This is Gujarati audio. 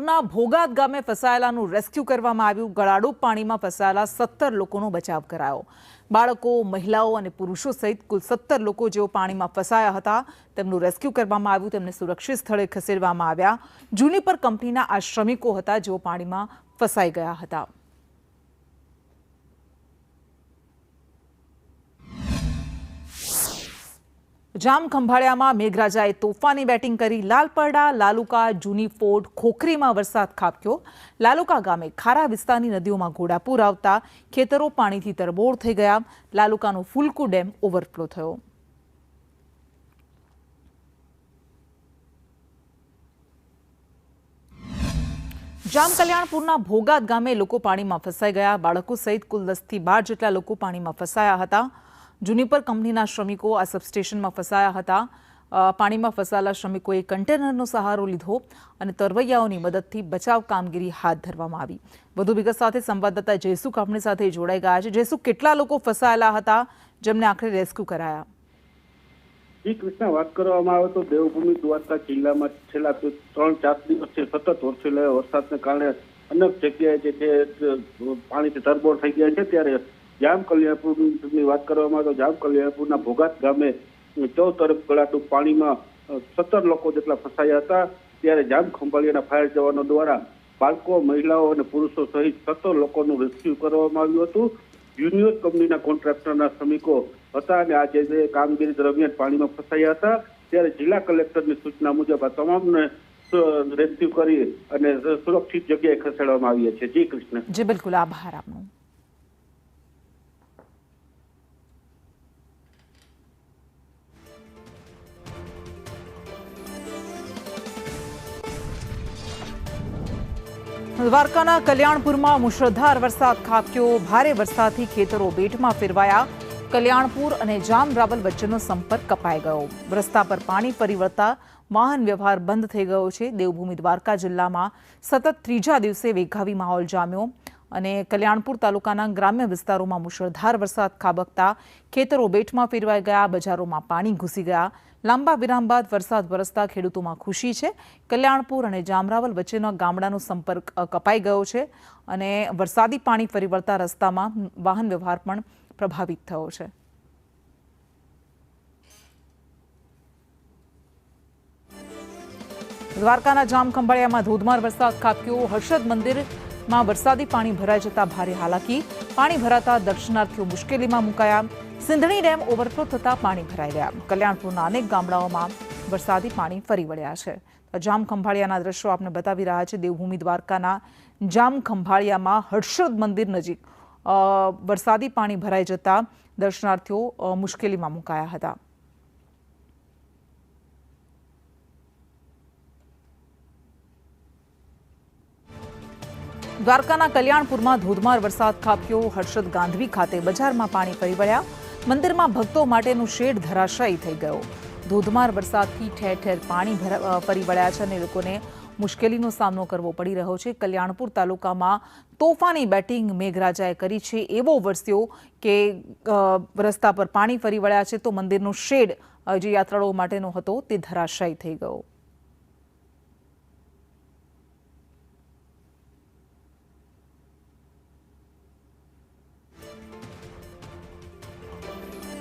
કલ્યાણપુરના ભોગાત ગામે ફસાયેલાનું રેસ્ક્યુ કરવામાં આવ્યું। ગળાડૂબ પાણીમાં ફસાયેલા 17 લોકોનો બચાવ કરાયો। બાળકો, મહિલાઓ અને પુરુષો સહિત કુલ 17 લોકો જેઓ પાણીમાં ફસાયા હતા તેમનું રેસ્ક્યુ કરવામાં આવ્યું। તેમને સુરક્ષિત સ્થળે ખસેડવામાં આવ્યા। જુનિપર કંપનીના આ શ્રમિકો હતા જેઓ પાણીમાં ફસાઈ ગયા હતા। જામખંભાળિયામાં મેઘરાજાએ તોફાની બેટિંગ કરી। લાલપરડા, લાલુકા, જૂની ફોર્ટ, ખોખરીમાં વરસાદ ખાબક્યો। લાલુકા ગામે ખારા વિસ્તારની નદીઓમાં ઘોડાપૂર આવતા ખેતરો પાણીથી તરબોળ થઈ ગયા। લાલુકાનો ફુલકુ ડેમ ઓવરફ્લો થયો। જામકલ્યાણપુરના ભોગાત ગામે લોકો પાણીમાં ફસાઈ ગયા। બાળકો સહિત કુલ 10 થી 12 જેટલા લોકો પાણીમાં ફસાયા હતા। જુનિપર કંપનીના શ્રમિકો આ સબસ્ટેશનમાં ફસાયા હતા। પાણીમાં ફસાયેલા શ્રમિકોએ કન્ટેનરનો સહારો લીધો અને તરવૈયાઓની મદદથી બચાવ કામગીરી હાથ ધરવામાં આવી। વધુ વિગત સાથે સંવાદદાતા જયસુખ આપણી સાથે જોડાઈ ગયા છે। જયસુખ, કેટલા લોકો ફસાયેલા હતા જેમને આખરે રેસ્ક્યુ કરાયા? જી કૃષ્ણ, વાત કરવામાં આવે તો દેવભૂમિ દ્વારકા જિલ્લામાં છેલ્લા 3-4 દિવસથી સતત વરસેલા વરસાદને કારણે અનેક જગ્યાએ જે છે પાણીથી તરબોળ થઈ ગયા છે। ત્યારે જામકલ્યાણપુરની વાત કરવામાં આવે તો જામકલ્યાણપુરના ભોગાત ગામે ચૌ તરફ ગળાડૂબ પાણીમાં 17 લોકો જેટલા ફસાયા હતા। ત્યારે જામખંભાળિયાના ફાયર જવાનો દ્વારા બાળકો, મહિલાઓ અને પુરુષો સહિત 17 લોકોનું રેસ્ક્યુ કરવામાં આવ્યું હતું। જુનિયર કંપનીના કોન્ટ્રાક્ટરના શ્રમિકો હતા અને આ જે કામગીરી દરમિયાન પાણીમાં ફસાયા હતા। ત્યારે જિલ્લા કલેક્ટરની સૂચના મુજબ આ તમામને રેસ્ક્યુ કરી અને સુરક્ષિત જગ્યાએ ખસેડવામાં આવ્યા છે। જી કૃષ્ણ। જી બિલકુલ, આભાર આપનો। દ્વારકાના કલ્યાણપુરમાં મુશળધાર વરસાદ ખાબક્યો। ભારે વરસાદથી ખેતરો બેટમાં ફેરવાયા। કલ્યાણપુર અને જામરાવલ વચ્ચેનો સંપર્ક કપાઈ ગયો। રસ્તા પર પાણી ફરી વળતા વાહન વ્યવહાર બંધ થઈ ગયો છે। દેવભૂમિ દ્વારકા જિલ્લામાં સતત ત્રીજા દિવસે વેગાવી માહોલ જામ્યો અને કલ્યાણપુર તાલુકાના ગ્રામ્ય વિસ્તારોમાં મુશળધાર વરસાદ ખાબકતા ખેતરો બેટમાં ફેરવાઈ ગયા। બજારોમાં પાણી ઘૂસી ગયા। લાંબા વિરામ બાદ વરસાદ વરસતા ખેડૂતોમાં ખુશી છે। કલ્યાણપુર અને જામરાવલ વચ્ચેનો ગામડાનો સંપર્ક કપાઈ ગયો છે અને વરસાદી પાણી ફરી વળતા રસ્તામાં વાહન વ્યવહાર પણ પ્રભાવિત થયો છે। દ્વારકાના જામખંભાળિયામાં ધોધમાર વરસાદ ખાબક્યો। હર્ષદ મંદિરમાં વરસાદી પાણી ભરાઈ જતા ભારે હાલાકી। પાણી ભરાતા દર્શનાર્થીઓ મુશ્કેલીમાં મુકાયા। સિંધણી ડેમ ઓવરફ્લો થતા પાણી ભરાઈ ગયા। કલ્યાણપુરના અનેક ગામડાઓમાં વરસાદી પાણી ફરી વળ્યા છે। જામખંભાળિયાના દ્રશ્યો આપણે બતાવી રહ્યા છે। દેવભૂમિ દ્વારકાના જામખંભાળિયામાં હર્ષદ મંદિર નજીક વરસાદી પાણી ભરાઈ જતા દર્શનાર્થીઓ મુશ્કેલીમાં મુકાયા હતા। દ્વારકાના કલ્યાણપુરમાં ધોધમાર વરસાદ ખાબક્યો। હર્ષદ ગાંધવી ખાતે બજારમાં પાણી ફરી વળ્યા। મંદિરમાં ભક્તો માટેનું શેડ ધરાશાયી થઈ ગયો। ધોધમાર વરસાદથી ઠેર ઠેર પાણી ફરી વળ્યા છે અને લોકોને મુશ્કેલીનો સામનો કરવો પડી રહ્યો છે। કલ્યાણપુર તાલુકામાં તોફાની બેટિંગ મેઘરાજાએ કરી છે। એવો વરસ્યો કે રસ્તા પર પાણી ફરી વળ્યા છે તો મંદિરનો શેડ જે યાત્રાળુઓ માટેનો હતો તે ધરાશાયી થઈ ગયો।